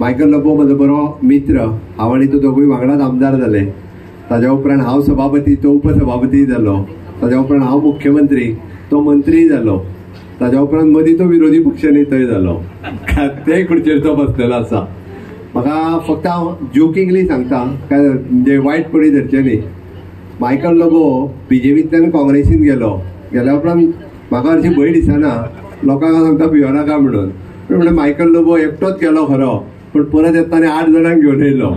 Michael Lobo म्हजो बरो मित्र, हांव आनी तो दोगूय वांगडाच आमदार जाले। ताज्या उपरांत हांव सभापती, तो उपसभापती जालो। ताज्या उपरांत हांव मुख्यमंत्री, तो मंत्री जालो। ताज्या उपरांत मदीं तो विरोधी पक्ष नेतय जालो। ते खुर्चेर तो बसलेलो आसा। म्हाका फक्त हांव जोकिंगली सांगता, काय म्हणजे वायटपणी धरचें न्ही। मायकल लोबो बीजेपींतल्यान काँग्रेसीन गेल्या उपरांत म्हाका हरशी भंय दिसना, लोकांक सांगता भियो नाका म्हणून। म्हणजे मायकल लोबो एकटोच गेलो खरो, पण परत येताना 8 जाणांक घेवन येयलो।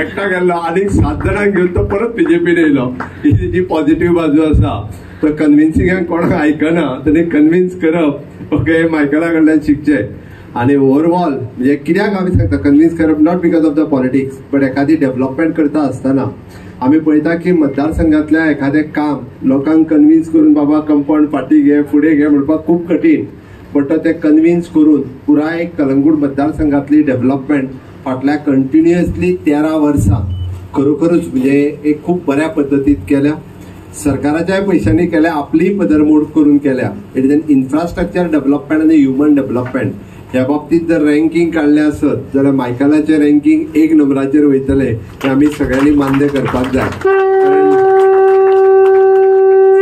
एकटा गेल्लो आनीक 7 जाणांक घेवन तो परत बीजेपीन येयलो। ही जी पॉझिटिव्ह बाजू आसा, तो कन्विन्सिंगाक कोणाक आयकना, ताणी कन्विन्स करप, ओके, मायकला कडल्यान शिकचें। आणि ओवरऑल म्हणजे कित्याक आमी सांगता कन्विन्स करप, not because of the politics, but एखादी डेव्हलपमेंट करता आसतना आमी पळयता की मतदारसंघातल्या एखादें काम लोकांक कन्विन्स करून बाबा कंपाऊंड फाटी घे, फुडें घे म्हणपाक खूप कठीण, बट तो ते कन्विन्स करून पुराय कलंगूट मतदारसंघातली डेव्हलपमेंट फाटल्या कंटिन्युअसली 13 वर्सां खरोखरच म्हणजे एक खूप बऱ्या पद्दतीत केल्या। सरकाराच्या पैशांनी केल्या, आपली पदरमोड करून केल्या। It is an infrastructure development आनी ह्युमन डेव्हलपमेंट। ह्या बाबतीत जर रँकिंग काढले असत जाल्यार मायकलाचे रँकिंग 1 नंबराचेर वयतले, हे आमी सगळ्यांनी मान्य करपाक जाय।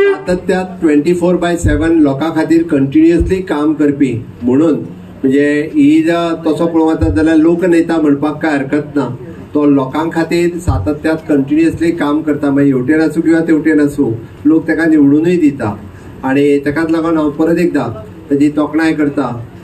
सातत्यात 24/7 लोकां खातीर कंटिन्युअसली काम करपी म्हणून, म्हणजे ही जर तसो पळोवंक वचत जाल्यार लोकनेता म्हणपाक काय हरकत ना। तो लोकां खातीर सातत्यात कंटिन्युअसली काम करता, मागीर हेवटेन आसूं किंवा तेवटेन आसूं, लोक ताका निवडूनय दिता। आणि ताकाच लागून हांव परत एकदा ताची तोखणाय करता